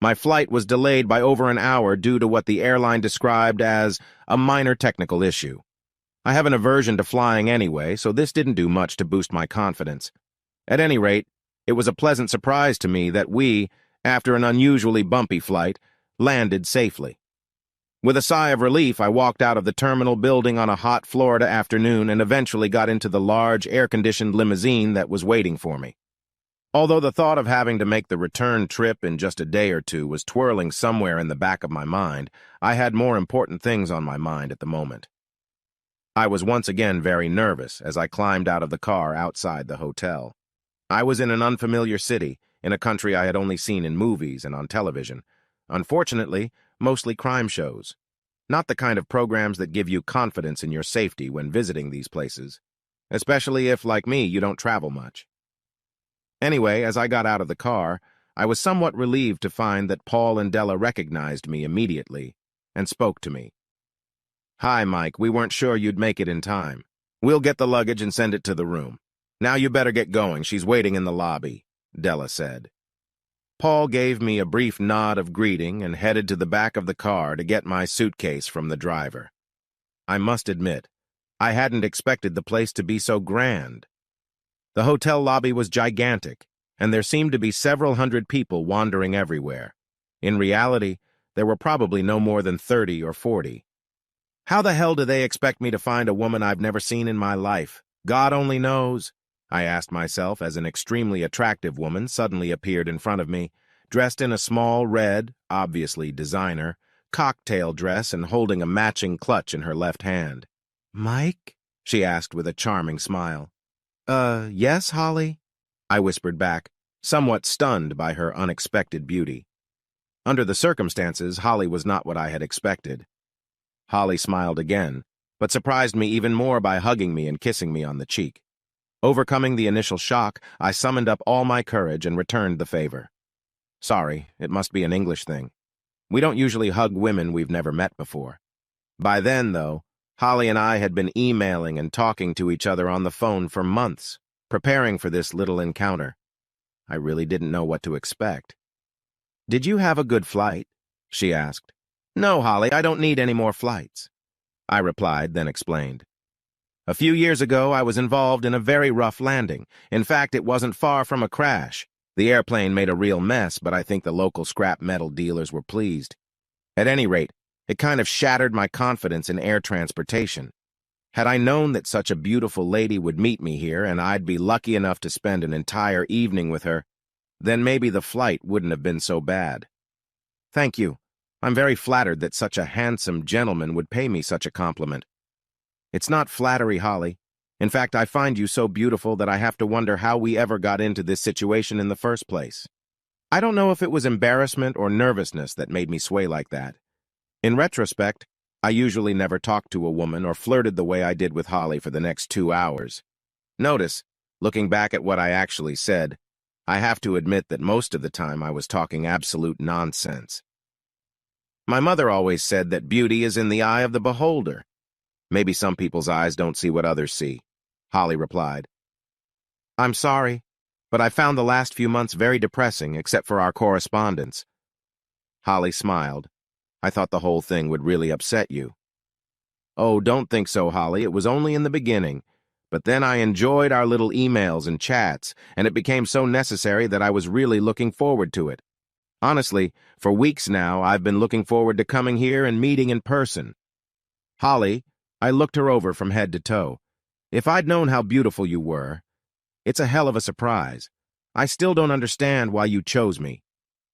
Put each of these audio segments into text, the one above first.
My flight was delayed by over an hour due to what the airline described as a minor technical issue. I have an aversion to flying anyway, so this didn't do much to boost my confidence. At any rate, it was a pleasant surprise to me that we, after an unusually bumpy flight, landed safely. With a sigh of relief, I walked out of the terminal building on a hot Florida afternoon and eventually got into the large, air-conditioned limousine that was waiting for me. Although the thought of having to make the return trip in just a day or two was twirling somewhere in the back of my mind, I had more important things on my mind at the moment. I was once again very nervous as I climbed out of the car outside the hotel. I was in an unfamiliar city, in a country I had only seen in movies and on television. Unfortunately, mostly crime shows. Not the kind of programs that give you confidence in your safety when visiting these places, especially if, like me, you don't travel much. Anyway, as I got out of the car, I was somewhat relieved to find that Paul and Della recognized me immediately and spoke to me. "Hi, Mike, we weren't sure you'd make it in time. We'll get the luggage and send it to the room. Now you better get going, she's waiting in the lobby," Della said. Paul gave me a brief nod of greeting and headed to the back of the car to get my suitcase from the driver. I must admit, I hadn't expected the place to be so grand. The hotel lobby was gigantic, and there seemed to be several hundred people wandering everywhere. In reality, there were probably no more than 30 or 40. How the hell do they expect me to find a woman I've never seen in my life? God only knows, I asked myself as an extremely attractive woman suddenly appeared in front of me, dressed in a small red, obviously designer, cocktail dress and holding a matching clutch in her left hand. "Mike?" she asked with a charming smile. Yes, Holly?" I whispered back, somewhat stunned by her unexpected beauty. Under the circumstances, Holly was not what I had expected. Holly smiled again, but surprised me even more by hugging me and kissing me on the cheek. Overcoming the initial shock, I summoned up all my courage and returned the favor. "Sorry, it must be an English thing. We don't usually hug women we've never met before." By then, though, Holly and I had been emailing and talking to each other on the phone for months, preparing for this little encounter. I really didn't know what to expect. "Did you have a good flight?" she asked. "No, Holly, I don't need any more flights," I replied, then explained. "A few years ago, I was involved in a very rough landing. In fact, it wasn't far from a crash. The airplane made a real mess, but I think the local scrap metal dealers were pleased. At any rate, it kind of shattered my confidence in air transportation. Had I known that such a beautiful lady would meet me here and I'd be lucky enough to spend an entire evening with her, then maybe the flight wouldn't have been so bad." "Thank you. I'm very flattered that such a handsome gentleman would pay me such a compliment." "It's not flattery, Holly. In fact, I find you so beautiful that I have to wonder how we ever got into this situation in the first place. I don't know if it was embarrassment or nervousness that made me sway like that. In retrospect, I usually never talked to a woman or flirted the way I did with Holly for the next 2 hours. Notice, looking back at what I actually said, I have to admit that most of the time I was talking absolute nonsense. My mother always said that beauty is in the eye of the beholder. Maybe some people's eyes don't see what others see, Holly replied. "I'm sorry, but I found the last few months very depressing, except for our correspondence." Holly smiled. "I thought the whole thing would really upset you." "Oh, don't think so, Holly. It was only in the beginning. But then I enjoyed our little emails and chats, and it became so necessary that I was really looking forward to it. Honestly, for weeks now, I've been looking forward to coming here and meeting in person." "Holly," I looked her over from head to toe. "If I'd known how beautiful you were, it's a hell of a surprise. I still don't understand why you chose me.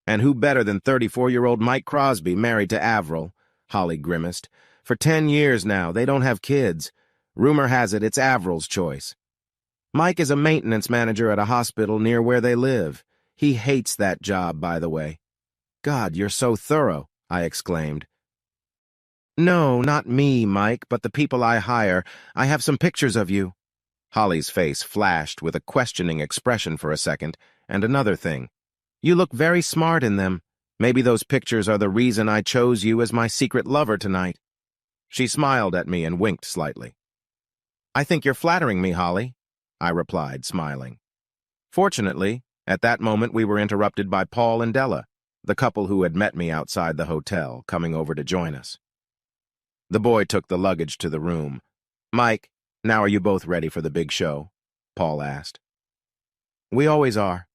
And who better than 34-year-old Mike Crosby married to Avril?" Holly grimaced. "For 10 years now, they don't have kids. Rumor has it it's Avril's choice. Mike is a maintenance manager at a hospital near where they live. He hates that job, by the way." "God, you're so thorough," I exclaimed. "No, not me, Mike, but the people I hire. I have some pictures of you." Holly's face flashed with a questioning expression for a second, and another thing. "You look very smart in them. Maybe those pictures are the reason I chose you as my secret lover tonight." She smiled at me and winked slightly. "I think you're flattering me, Holly," I replied, smiling. Fortunately, at that moment we were interrupted by Paul and Della. the couple who had met me outside the hotel, coming over to join us. The boy took the luggage to the room. "Mike, now are you both ready for the big show?" Paul asked. "We always are.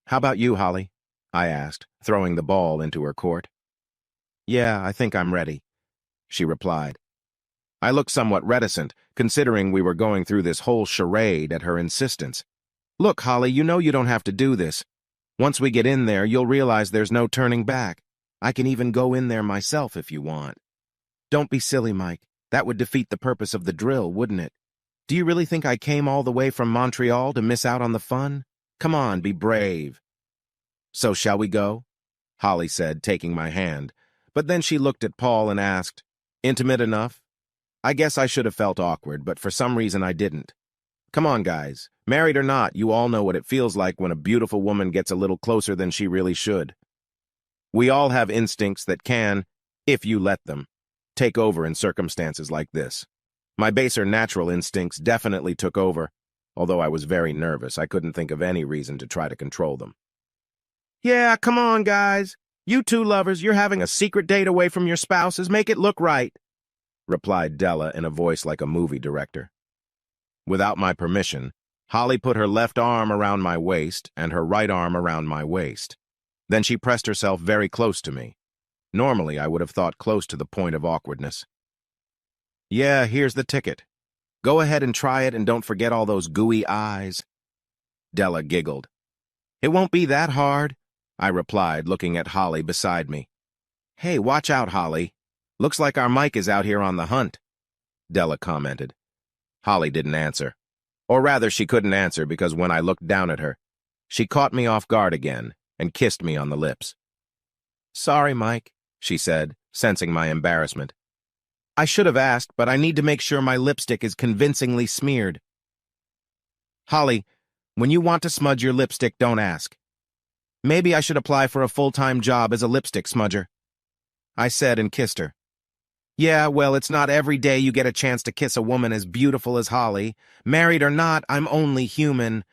How about you, Holly?" I asked, throwing the ball into her court. "Yeah, I think I'm ready," she replied. I looked somewhat reticent, considering we were going through this whole charade at her insistence. "Look, Holly, you know you don't have to do this. Once we get in there, you'll realize there's no turning back. I can even go in there myself if you want." "Don't be silly, Mike. That would defeat the purpose of the drill, wouldn't it? Do you really think I came all the way from Montreal to miss out on the fun? Come on, be brave." "So shall we go?" Holly said, taking my hand. But then she looked at Paul and asked, "Intimate enough?" I guess I should have felt awkward, but for some reason I didn't. "Come on, guys. Married or not, you all know what it feels like when a beautiful woman gets a little closer than she really should. We all have instincts that can, if you let them, take over in circumstances like this. My baser natural instincts definitely took over. Although I was very nervous, I couldn't think of any reason to try to control them. "Yeah, come on, guys. You two lovers, you're having a secret date away from your spouses. Make it look right," replied Della in a voice like a movie director. Without my permission, Holly put her left arm around my waist and her right arm around my waist. Then she pressed herself very close to me. Normally, I would have thought close to the point of awkwardness. "Yeah, here's the ticket. Go ahead and try it, and don't forget all those gooey eyes." Della giggled. "It won't be that hard," I replied, looking at Holly beside me. "Hey, watch out, Holly. Looks like our Mike is out here on the hunt," Della commented. Holly didn't answer. Or rather, she couldn't answer because when I looked down at her, she caught me off guard again and kissed me on the lips. "Sorry, Mike," she said, sensing my embarrassment. "I should have asked, but I need to make sure my lipstick is convincingly smeared." "Holly, when you want to smudge your lipstick, don't ask. Maybe I should apply for a full-time job as a lipstick smudger," I said and kissed her. "Yeah, well, it's not every day you get a chance to kiss a woman as beautiful as Holly. Married or not, I'm only human.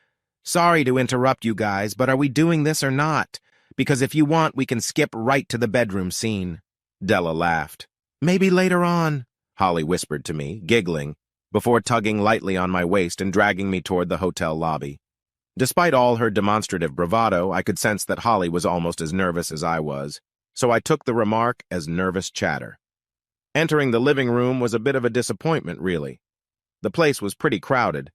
Sorry to interrupt you guys, but are we doing this or not? Because if you want, we can skip right to the bedroom scene." Della laughed. "Maybe later on," Holly whispered to me, giggling, before tugging lightly on my waist and dragging me toward the hotel lobby. Despite all her demonstrative bravado, I could sense that Holly was almost as nervous as I was, so I took the remark as nervous chatter. Entering the living room was a bit of a disappointment, really. The place was pretty crowded,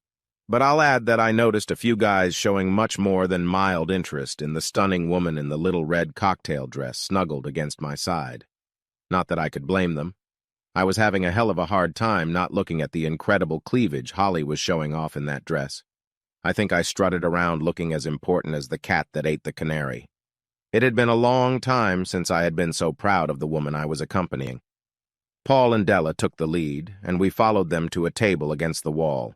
but I'll add that I noticed a few guys showing much more than mild interest in the stunning woman in the little red cocktail dress snuggled against my side. Not that I could blame them. I was having a hell of a hard time not looking at the incredible cleavage Holly was showing off in that dress. I think I strutted around looking as important as the cat that ate the canary. It had been a long time since I had been so proud of the woman I was accompanying. Paul and Della took the lead, and we followed them to a table against the wall.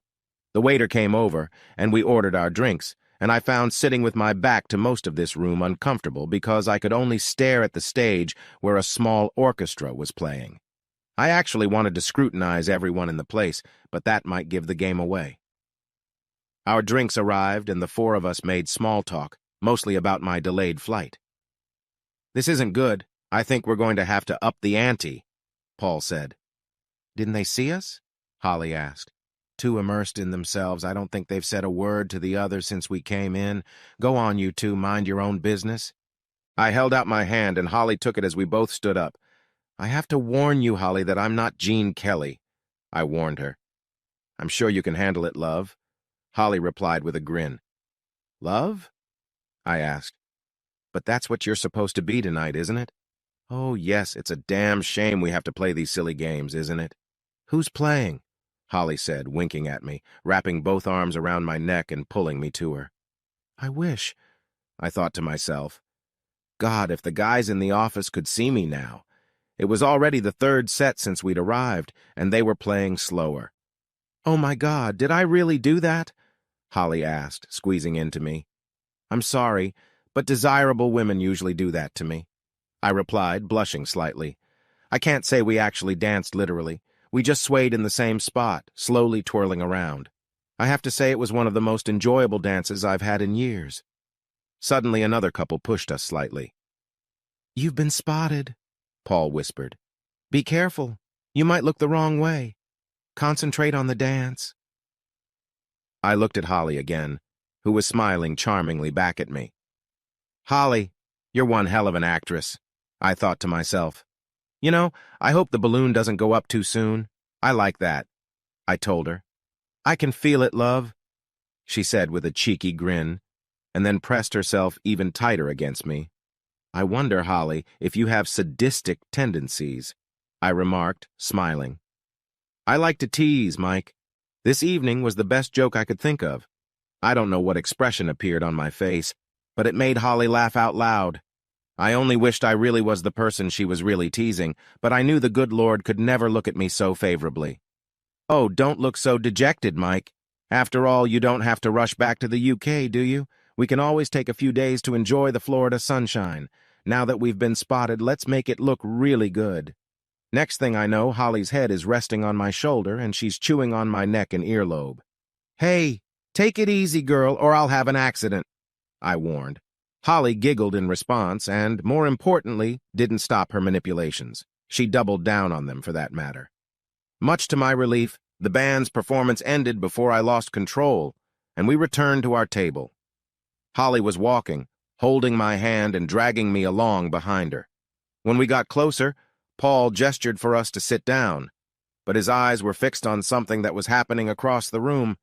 The waiter came over, and we ordered our drinks, and I found sitting with my back to most of this room uncomfortable because I could only stare at the stage where a small orchestra was playing. I actually wanted to scrutinize everyone in the place, but that might give the game away. Our drinks arrived, and the four of us made small talk, mostly about my delayed flight. "This isn't good. I think we're going to have to up the ante," Paul said. "Didn't they see us?" Holly asked. "Too immersed in themselves, I don't think they've said a word to the others since we came in. Go on, you two, mind your own business." I held out my hand, and Holly took it as we both stood up. "I have to warn you, Holly, that I'm not Gene Kelly," I warned her. "I'm sure you can handle it, love," Holly replied with a grin. "Love?" I asked. "But that's what you're supposed to be tonight, isn't it?" "Oh, yes, it's a damn shame we have to play these silly games, isn't it?" "Who's playing?" Holly said, winking at me, wrapping both arms around my neck and pulling me to her. "I wish," I thought to myself. God, if the guys in the office could see me now. It was already the third set since we'd arrived, and they were playing slower. "Oh, my God, did I really do that?" Holly asked, squeezing into me. "I'm sorry, but desirable women usually do that to me," I replied, blushing slightly. "I can't say we actually danced literally. We just swayed in the same spot, slowly twirling around. I have to say it was one of the most enjoyable dances I've had in years." Suddenly, another couple pushed us slightly. You've been spotted, Paul whispered. Be careful. You might look the wrong way. Concentrate on the dance. I looked at Holly again, who was smiling charmingly back at me. Holly, you're one hell of an actress, I thought to myself. You know, I hope the balloon doesn't go up too soon. I like that, I told her. I can feel it, love, she said with a cheeky grin, and then pressed herself even tighter against me. I wonder, Holly, if you have sadistic tendencies, I remarked, smiling. I like to tease, Mike. This evening was the best joke I could think of. I don't know what expression appeared on my face, but it made Holly laugh out loud. I only wished I really was the person she was really teasing, but I knew the good Lord could never look at me so favorably. Oh, don't look so dejected, Mike. After all, you don't have to rush back to the UK, do you? We can always take a few days to enjoy the Florida sunshine. Now that we've been spotted, let's make it look really good. Next thing I know, Holly's head is resting on my shoulder, and she's chewing on my neck and earlobe. Hey, take it easy, girl, or I'll have an accident, I warned. Holly giggled in response and, more importantly, didn't stop her manipulations. She doubled down on them, for that matter. Much to my relief, the band's performance ended before I lost control, and we returned to our table. Holly was walking, holding my hand and dragging me along behind her. When we got closer, Paul gestured for us to sit down, but his eyes were fixed on something that was happening across the room.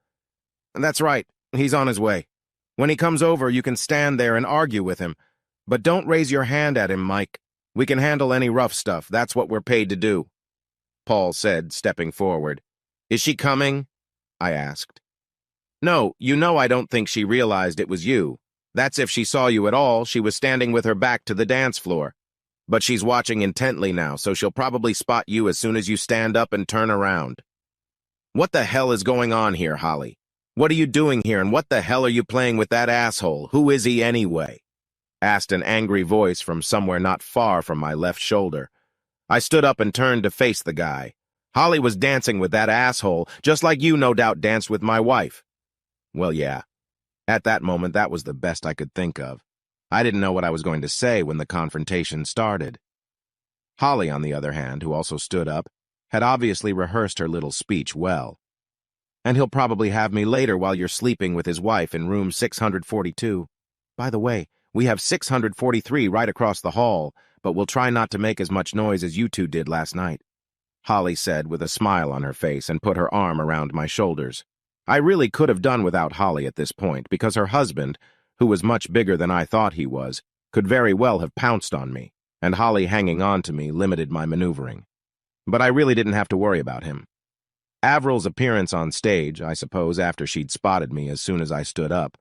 That's right, he's on his way. When he comes over, you can stand there and argue with him, but don't raise your hand at him, Mike. We can handle any rough stuff, that's what we're paid to do, Paul said, stepping forward. Is she coming? I asked. No, you know I don't think she realized it was you. That's if she saw you at all. She was standing with her back to the dance floor. But she's watching intently now, so she'll probably spot you as soon as you stand up and turn around. What the hell is going on here, Holly? What are you doing here, and what the hell are you playing with that asshole? Who is he anyway? Asked an angry voice from somewhere not far from my left shoulder. I stood up and turned to face the guy. Holly was dancing with that asshole, just like you no doubt danced with my wife. Well, yeah. At that moment, that was the best I could think of. I didn't know what I was going to say when the confrontation started. Holly, on the other hand, who also stood up, had obviously rehearsed her little speech well. And he'll probably have me later while you're sleeping with his wife in room 642. By the way, we have 643 right across the hall, but we'll try not to make as much noise as you two did last night, Holly said with a smile on her face and put her arm around my shoulders. I really could have done without Holly at this point, because her husband, who was much bigger than I thought he was, could very well have pounced on me, and Holly hanging on to me limited my maneuvering. But I really didn't have to worry about him. Avril's appearance on stage, I suppose after she'd spotted me as soon as I stood up,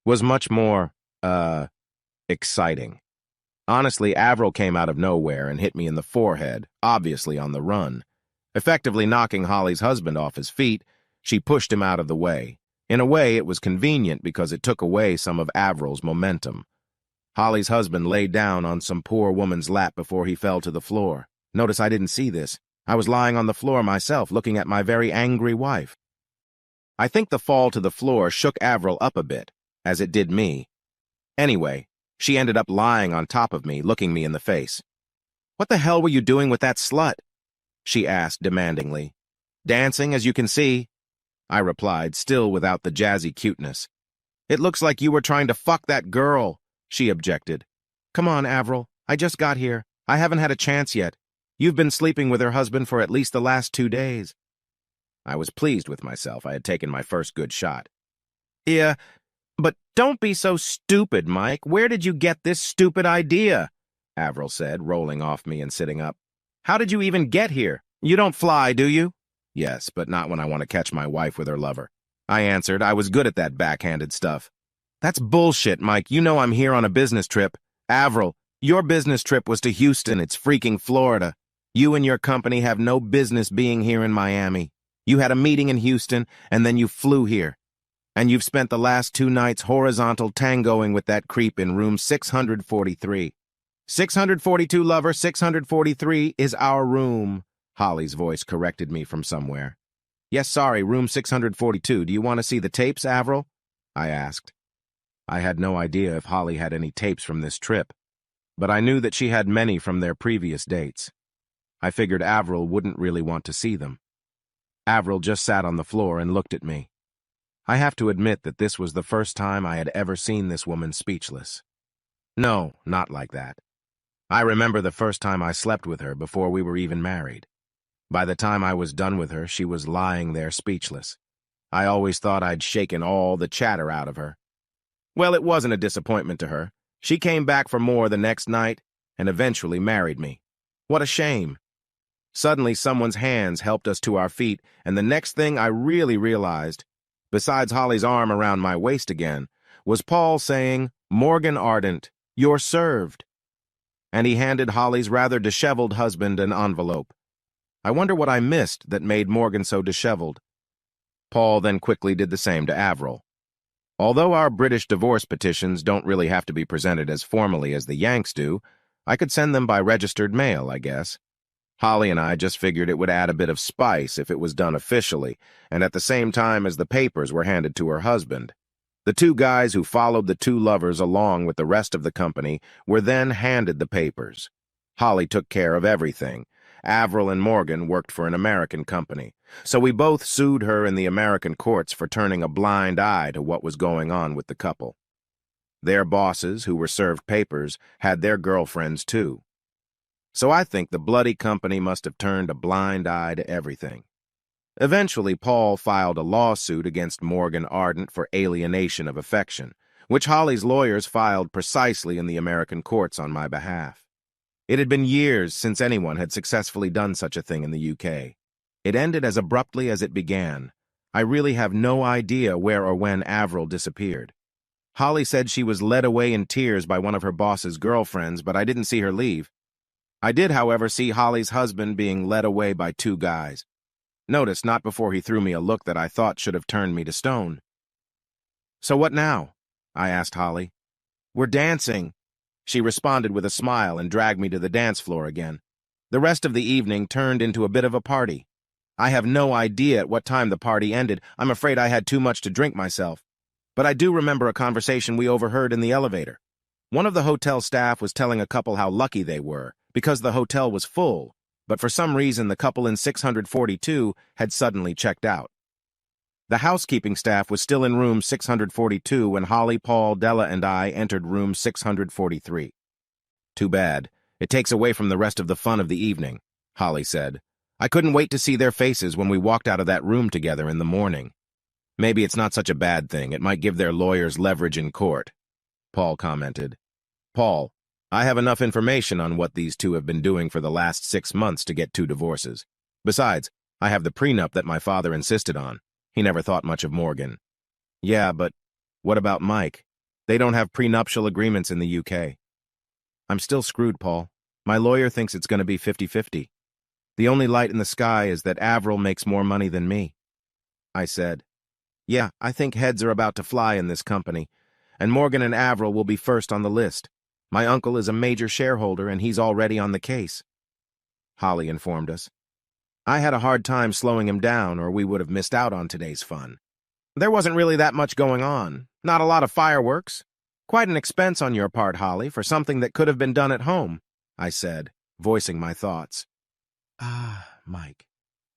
was much more, exciting. Honestly, Avril came out of nowhere and hit me in the forehead, obviously on the run. Effectively knocking Holly's husband off his feet, she pushed him out of the way. In a way, it was convenient because it took away some of Avril's momentum. Holly's husband laid down on some poor woman's lap before he fell to the floor. Notice I didn't see this. I was lying on the floor myself, looking at my very angry wife. I think the fall to the floor shook Avril up a bit, as it did me. Anyway, she ended up lying on top of me, looking me in the face. "What the hell were you doing with that slut?" she asked demandingly. "Dancing, as you can see," I replied, still without the jazzy cuteness. "It looks like you were trying to fuck that girl," she objected. "Come on, Avril. I just got here. I haven't had a chance yet. You've been sleeping with her husband for at least the last 2 days. I was pleased with myself. I had taken my first good shot. "Yeah, but don't be so stupid, Mike. Where did you get this stupid idea?" Avril said, rolling off me and sitting up. "How did you even get here? You don't fly, do you?" "Yes, but not when I want to catch my wife with her lover," I answered. I was good at that backhanded stuff. "That's bullshit, Mike. You know I'm here on a business trip. Avril, your business trip was to Houston. It's freaking Florida. You and your company have no business being here in Miami. You had a meeting in Houston, and then you flew here. And you've spent the last 2 nights horizontal tangoing with that creep in room 643. 642, lover, 643 is our room," Holly's voice corrected me from somewhere. "Yes, sorry, room 642. Do you want to see the tapes, Avril?" I asked. I had no idea if Holly had any tapes from this trip. but I knew that she had many from their previous dates. I figured Avril wouldn't really want to see them. Avril just sat on the floor and looked at me. I have to admit that this was the first time I had ever seen this woman speechless. No, not like that. I remember the first time I slept with her before we were even married. By the time I was done with her, she was lying there speechless. I always thought I'd shaken all the chatter out of her. Well, it wasn't a disappointment to her. She came back for more the next night and eventually married me. What a shame. Suddenly, someone's hands helped us to our feet, and the next thing I really realized, besides Holly's arm around my waist again, was Paul saying, "Morgan Ardent, you're served." And he handed Holly's rather disheveled husband an envelope. I wonder what I missed that made Morgan so disheveled. Paul then quickly did the same to Avril. Although our British divorce petitions don't really have to be presented as formally as the Yanks do, I could send them by registered mail, I guess. Holly and I just figured it would add a bit of spice if it was done officially, and at the same time as the papers were handed to her husband. The two guys who followed the two lovers along with the rest of the company were then handed the papers. Holly took care of everything. Avril and Morgan worked for an American company, so we both sued her in the American courts for turning a blind eye to what was going on with the couple. Their bosses, who were served papers, had their girlfriends too. So I think the bloody company must have turned a blind eye to everything. Eventually, Paul filed a lawsuit against Morgan Ardent for alienation of affection, which Holly's lawyers filed precisely in the American courts on my behalf. It had been years since anyone had successfully done such a thing in the UK. It ended as abruptly as it began. I really have no idea where or when Avril disappeared. Holly said she was led away in tears by one of her boss's girlfriends, but I didn't see her leave. I did, however, see Holly's husband being led away by two guys. Notice not before he threw me a look that I thought should have turned me to stone. "So what now?" I asked Holly. "We're dancing." She responded with a smile and dragged me to the dance floor again. The rest of the evening turned into a bit of a party. I have no idea at what time the party ended. I'm afraid I had too much to drink myself. But I do remember a conversation we overheard in the elevator. One of the hotel staff was telling a couple how lucky they were, because the hotel was full, but for some reason the couple in 642 had suddenly checked out. The housekeeping staff was still in room 642 when Holly, Paul, Della, and I entered room 643. "Too bad. It takes away from the rest of the fun of the evening," Holly said. "I couldn't wait to see their faces when we walked out of that room together in the morning." "Maybe it's not such a bad thing. It might give their lawyers leverage in court," Paul commented. "Paul, I have enough information on what these two have been doing for the last 6 months to get 2 divorces. Besides, I have the prenup that my father insisted on. He never thought much of Morgan." "Yeah, but what about Mike? They don't have prenuptial agreements in the UK." "I'm still screwed, Paul. My lawyer thinks it's going to be 50-50. The only light in the sky is that Avril makes more money than me." I said, "Yeah, I think heads are about to fly in this company, and Morgan and Avril will be first on the list. My uncle is a major shareholder, and he's already on the case," Holly informed us. "I had a hard time slowing him down, or we would have missed out on today's fun. There wasn't really that much going on. Not a lot of fireworks. Quite an expense on your part, Holly, for something that could have been done at home," I said, voicing my thoughts. "Ah, Mike.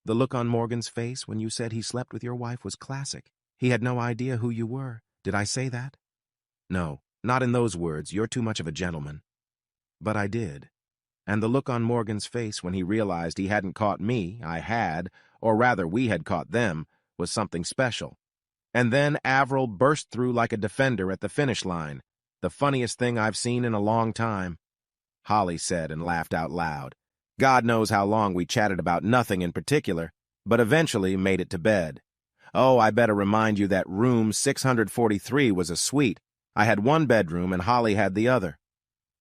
The look on Morgan's face when you said he slept with your wife was classic. He had no idea who you were. Did I say that?" "No, not in those words. You're too much of a gentleman." "But I did. And the look on Morgan's face when he realized he hadn't caught me, I had, or rather we had caught them, was something special. And then Avril burst through like a defender at the finish line. The funniest thing I've seen in a long time," Holly said and laughed out loud. God knows how long we chatted about nothing in particular, but eventually made it to bed. Oh, I better remind you that room 643 was a suite. I had one bedroom and Holly had the other.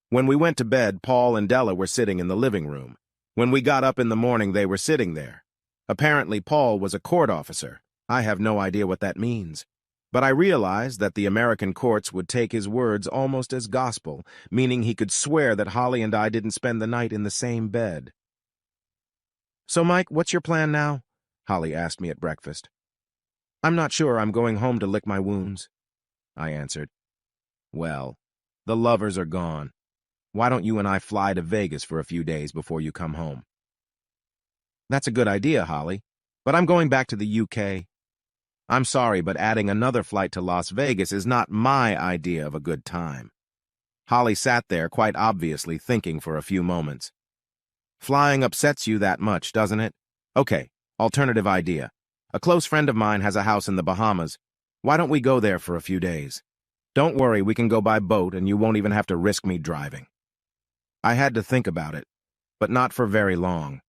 When we went to bed, Paul and Della were sitting in the living room. When we got up in the morning, they were sitting there. Apparently, Paul was a court officer. I have no idea what that means. But I realized that the American courts would take his words almost as gospel, meaning he could swear that Holly and I didn't spend the night in the same bed. "So, Mike, what's your plan now?" Holly asked me at breakfast. "I'm not sure. I'm going home to lick my wounds," I answered. "Well, the lovers are gone. Why don't you and I fly to Vegas for a few days before you come home? That's a good idea, Holly, but I'm going back to the UK. I'm sorry, but adding another flight to Las Vegas is not my idea of a good time. Holly sat there, quite obviously thinking for a few moments. Flying upsets you that much, doesn't it? Okay, alternative idea. A close friend of mine has a house in the Bahamas. Why don't we go there for a few days? Don't worry, we can go by boat and you won't even have to risk me driving. I had to think about it, but not for very long.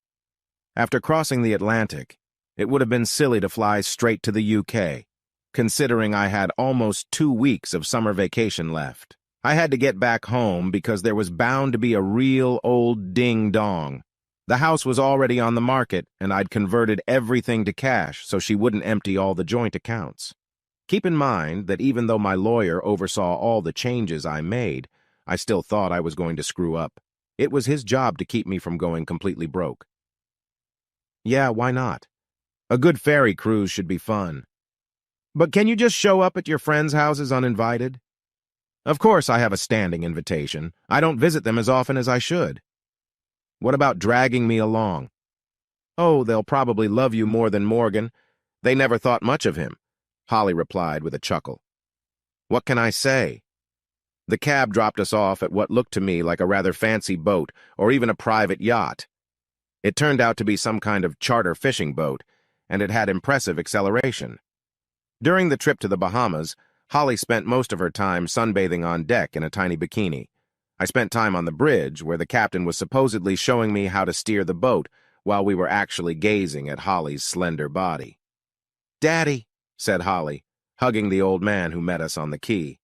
After crossing the Atlantic, it would have been silly to fly straight to the UK, considering I had almost 2 weeks of summer vacation left. I had to get back home because there was bound to be a real old ding-dong. The house was already on the market, and I'd converted everything to cash so she wouldn't empty all the joint accounts. Keep in mind that even though my lawyer oversaw all the changes I made, I still thought I was going to screw up. It was his job to keep me from going completely broke. Yeah, why not? A good ferry cruise should be fun. But can you just show up at your friends' houses uninvited? Of course I have a standing invitation. I don't visit them as often as I should. What about dragging me along? Oh, they'll probably love you more than Morgan. They never thought much of him, Holly replied with a chuckle. What can I say? The cab dropped us off at what looked to me like a rather fancy boat or even a private yacht. It turned out to be some kind of charter fishing boat, and it had impressive acceleration. During the trip to the Bahamas, Holly spent most of her time sunbathing on deck in a tiny bikini. I spent time on the bridge, where the captain was supposedly showing me how to steer the boat while we were actually gazing at Holly's slender body. "Daddy," said Holly, hugging the old man who met us on the quay.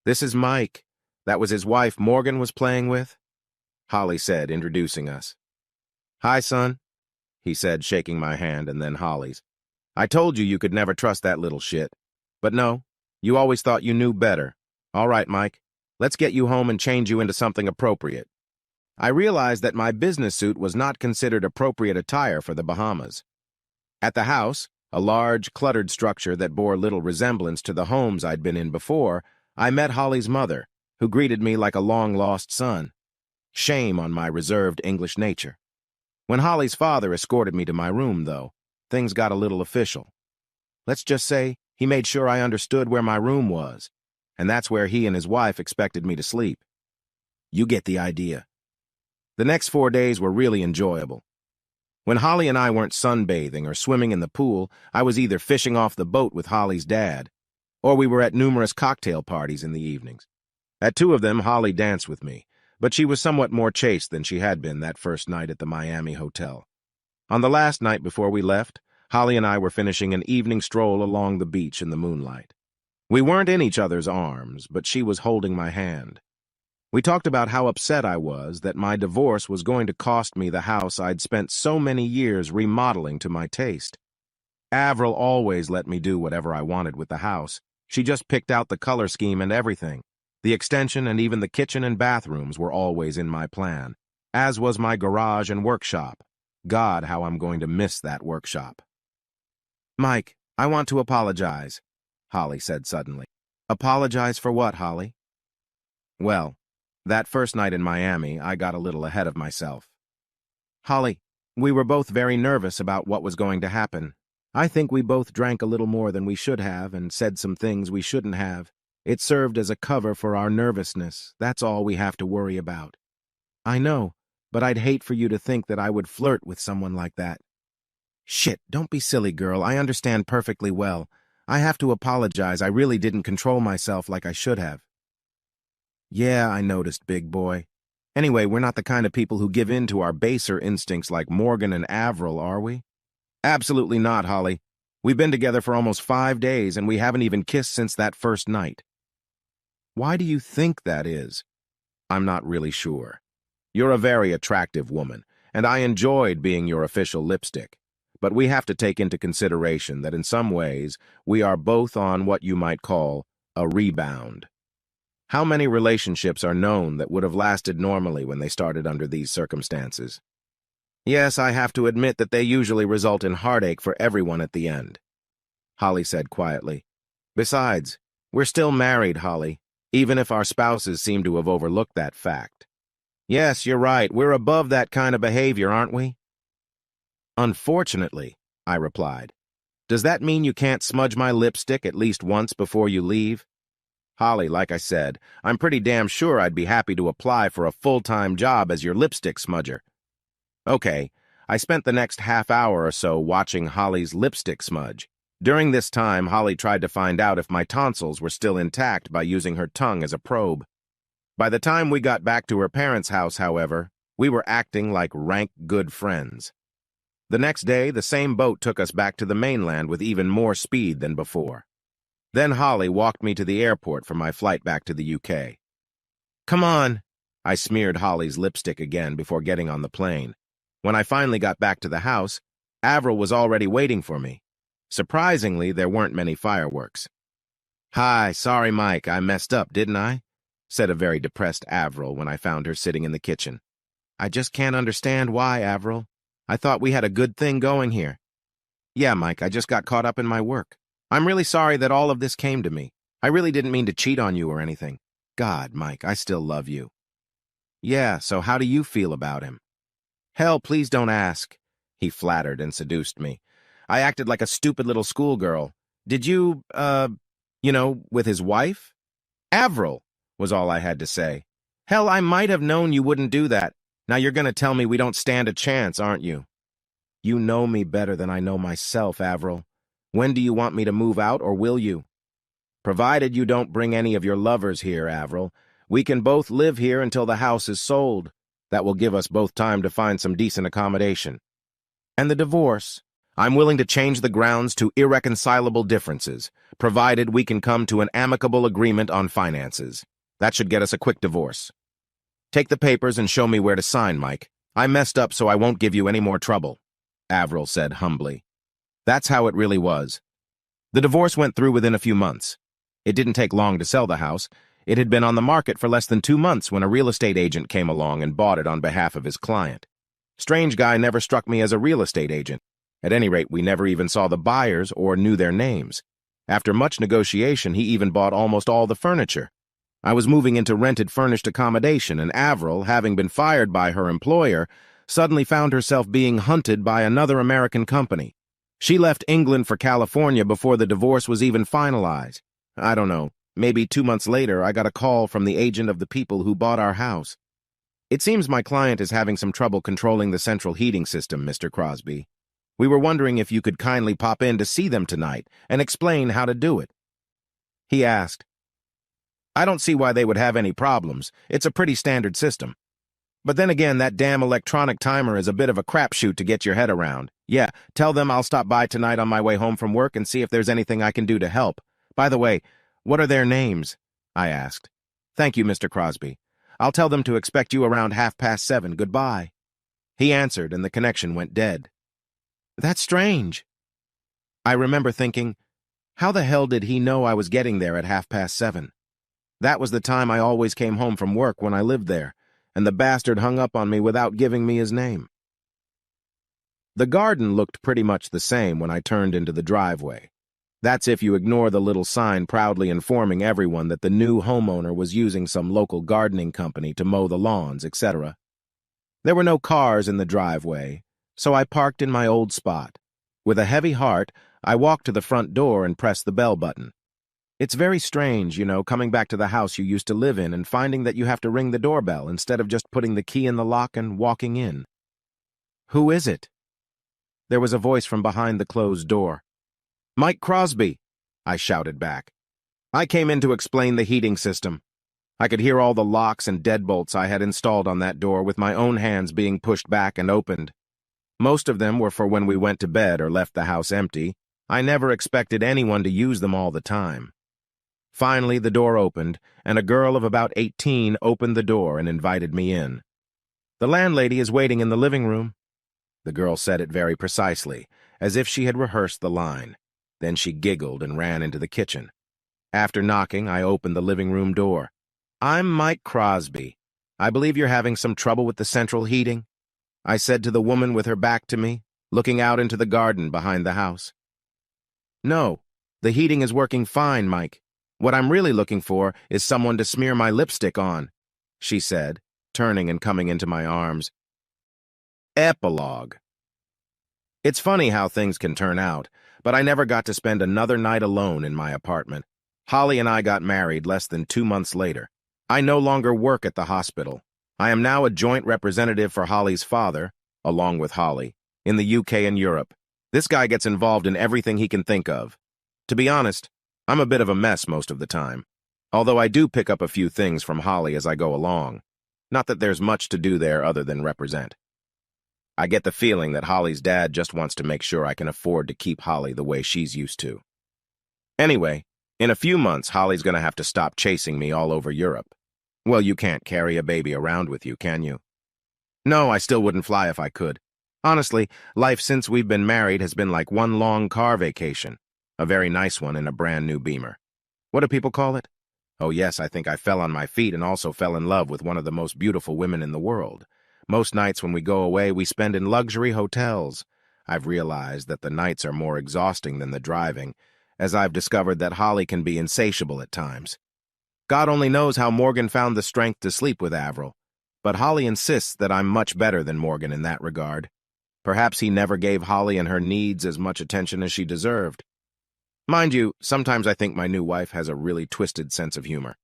"This is Mike. That was his wife Morgan was playing with," Holly said, introducing us. "Hi, son," he said, shaking my hand and then Holly's. "I told you you could never trust that little shit. But no, you always thought you knew better. All right, Mike, let's get you home and change you into something appropriate." I realized that my business suit was not considered appropriate attire for the Bahamas. At the house, a large, cluttered structure that bore little resemblance to the homes I'd been in before, I met Holly's mother, who greeted me like a long-lost son. Shame on my reserved English nature. When Holly's father escorted me to my room, though, things got a little official. Let's just say he made sure I understood where my room was, and that's where he and his wife expected me to sleep. You get the idea. The next 4 days were really enjoyable. When Holly and I weren't sunbathing or swimming in the pool, I was either fishing off the boat with Holly's dad, or we were at numerous cocktail parties in the evenings. At 2 of them, Holly danced with me, but she was somewhat more chaste than she had been that first night at the Miami hotel. On the last night before we left, Holly and I were finishing an evening stroll along the beach in the moonlight. We weren't in each other's arms, but she was holding my hand. We talked about how upset I was that my divorce was going to cost me the house I'd spent so many years remodeling to my taste. Avril always let me do whatever I wanted with the house. She just picked out the color scheme and everything. The extension and even the kitchen and bathrooms were always in my plan, as was my garage and workshop. God, how I'm going to miss that workshop. "Mike, I want to apologize," Holly said suddenly. "Apologize for what, Holly?" "Well, that first night in Miami, I got a little ahead of myself. Holly, we were both very nervous about what was going to happen. I think we both drank a little more than we should have and said some things we shouldn't have. It served as a cover for our nervousness. That's all we have to worry about." "I know, but I'd hate for you to think that I would flirt with someone like that." "Shit, don't be silly, girl. I understand perfectly well. I have to apologize. I really didn't control myself like I should have." "Yeah, I noticed, big boy. Anyway, we're not the kind of people who give in to our baser instincts like Morgan and Avril, are we?" "Absolutely not, Holly. We've been together for almost 5 days, and we haven't even kissed since that first night." "Why do you think that is?" "I'm not really sure. You're a very attractive woman, and I enjoyed being your official lipstick. But we have to take into consideration that in some ways, we are both on what you might call a rebound. How many relationships are known that would have lasted normally when they started under these circumstances? Yes, I have to admit that they usually result in heartache for everyone at the end," Holly said quietly. "Besides, we're still married, Holly. even if our spouses seem to have overlooked that fact. Yes, you're right, we're above that kind of behavior, aren't we? Unfortunately, I replied. Does that mean you can't smudge my lipstick at least once before you leave? Holly, like I said, I'm pretty damn sure I'd be happy to apply for a full-time job as your lipstick smudger. Okay, I spent the next half hour or so watching Holly's lipstick smudge. During this time, Holly tried to find out if my tonsils were still intact by using her tongue as a probe. By the time we got back to her parents' house, however, we were acting like rank good friends. The next day, the same boat took us back to the mainland with even more speed than before. Then Holly walked me to the airport for my flight back to the UK. Come on! I smeared Holly's lipstick again before getting on the plane. When I finally got back to the house, Avril was already waiting for me. Surprisingly, there weren't many fireworks. Hi, sorry, Mike, I messed up, didn't I? Said a very depressed Avril when I found her sitting in the kitchen. I just can't understand why, Avril. I thought we had a good thing going here. Yeah, Mike, I just got caught up in my work. I'm really sorry that all of this came to me. I really didn't mean to cheat on you or anything. God, Mike, I still love you. Yeah, so how do you feel about him? Hell, please don't ask. He flattered and seduced me. I acted like a stupid little schoolgirl. Did you, with his wife? Avril, was all I had to say. Hell, I might have known you wouldn't do that. Now you're going to tell me we don't stand a chance, aren't you? You know me better than I know myself, Avril. When do you want me to move out, or will you? Provided you don't bring any of your lovers here, Avril, we can both live here until the house is sold. That will give us both time to find some decent accommodation. And the divorce? I'm willing to change the grounds to irreconcilable differences, provided we can come to an amicable agreement on finances. That should get us a quick divorce. Take the papers and show me where to sign, Mike. I messed up so I won't give you any more trouble, Avril said humbly. That's how it really was. The divorce went through within a few months. It didn't take long to sell the house. It had been on the market for less than 2 months when a real estate agent came along and bought it on behalf of his client. Strange guy never struck me as a real estate agent. At any rate, we never even saw the buyers or knew their names. After much negotiation, he even bought almost all the furniture. I was moving into rented furnished accommodation, and Avril, having been fired by her employer, suddenly found herself being hunted by another American company. She left England for California before the divorce was even finalized. I don't know, maybe 2 months later I got a call from the agent of the people who bought our house. It seems my client is having some trouble controlling the central heating system, Mr. Crosby. We were wondering if you could kindly pop in to see them tonight and explain how to do it. He asked. I don't see why they would have any problems. It's a pretty standard system. But then again, that damn electronic timer is a bit of a crapshoot to get your head around. Yeah, tell them I'll stop by tonight on my way home from work and see if there's anything I can do to help. By the way, what are their names? I asked. Thank you, Mr. Crosby. I'll tell them to expect you around 7:30. Goodbye. He answered, and the connection went dead. That's strange. I remember thinking, how the hell did he know I was getting there at 7:30? That was the time I always came home from work when I lived there, and the bastard hung up on me without giving me his name. The garden looked pretty much the same when I turned into the driveway. That's if you ignore the little sign proudly informing everyone that the new homeowner was using some local gardening company to mow the lawns, etc. There were no cars in the driveway, so I parked in my old spot. With a heavy heart, I walked to the front door and pressed the bell button. It's very strange, coming back to the house you used to live in and finding that you have to ring the doorbell instead of just putting the key in the lock and walking in. Who is it? There was a voice from behind the closed door. Mike Crosby, I shouted back. I came in to explain the heating system. I could hear all the locks and deadbolts I had installed on that door with my own hands being pushed back and opened. Most of them were for when we went to bed or left the house empty. I never expected anyone to use them all the time. Finally, the door opened, and a girl of about 18 opened the door and invited me in. The landlady is waiting in the living room. The girl said it very precisely, as if she had rehearsed the line. Then she giggled and ran into the kitchen. After knocking, I opened the living room door. I'm Mike Crosby. I believe you're having some trouble with the central heating, I said to the woman with her back to me, looking out into the garden behind the house. No, the heating is working fine, Mike. What I'm really looking for is someone to smear my lipstick on, she said, turning and coming into my arms. Epilogue. It's funny how things can turn out, but I never got to spend another night alone in my apartment. Holly and I got married less than 2 months later. I no longer work at the hospital. I am now a joint representative for Holly's father, along with Holly, in the UK and Europe. This guy gets involved in everything he can think of. To be honest, I'm a bit of a mess most of the time, although I do pick up a few things from Holly as I go along. Not that there's much to do there other than represent. I get the feeling that Holly's dad just wants to make sure I can afford to keep Holly the way she's used to. Anyway, in a few months, Holly's going to have to stop chasing me all over Europe. Well, you can't carry a baby around with you, can you? No, I still wouldn't fly if I could. Honestly, life since we've been married has been like one long car vacation. A very nice one in a brand new Beamer. What do people call it? Oh yes, I think I fell on my feet and also fell in love with one of the most beautiful women in the world. Most nights when we go away, we spend in luxury hotels. I've realized that the nights are more exhausting than the driving, as I've discovered that Holly can be insatiable at times. God only knows how Morgan found the strength to sleep with Avril, but Holly insists that I'm much better than Morgan in that regard. Perhaps he never gave Holly and her needs as much attention as she deserved. Mind you, sometimes I think my new wife has a really twisted sense of humor.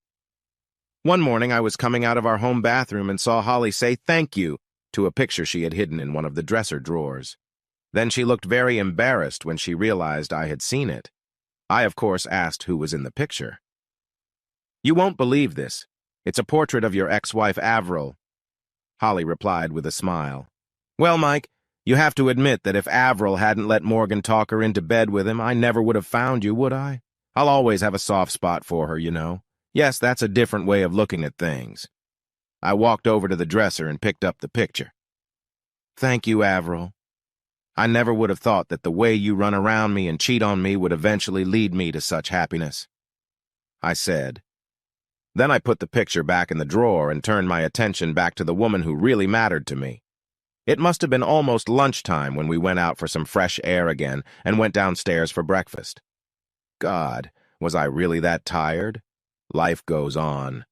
One morning I was coming out of our home bathroom and saw Holly say thank you to a picture she had hidden in one of the dresser drawers. Then she looked very embarrassed when she realized I had seen it. I, of course, asked who was in the picture. You won't believe this. It's a portrait of your ex-wife Avril, Holly replied with a smile. Well, Mike, you have to admit that if Avril hadn't let Morgan talk her into bed with him, I never would have found you, would I? I'll always have a soft spot for her, you know. Yes, that's a different way of looking at things. I walked over to the dresser and picked up the picture. Thank you, Avril. I never would have thought that the way you run around me and cheat on me would eventually lead me to such happiness, I said. Then I put the picture back in the drawer and turned my attention back to the woman who really mattered to me. It must have been almost lunchtime when we went out for some fresh air again and went downstairs for breakfast. God, was I really that tired? Life goes on.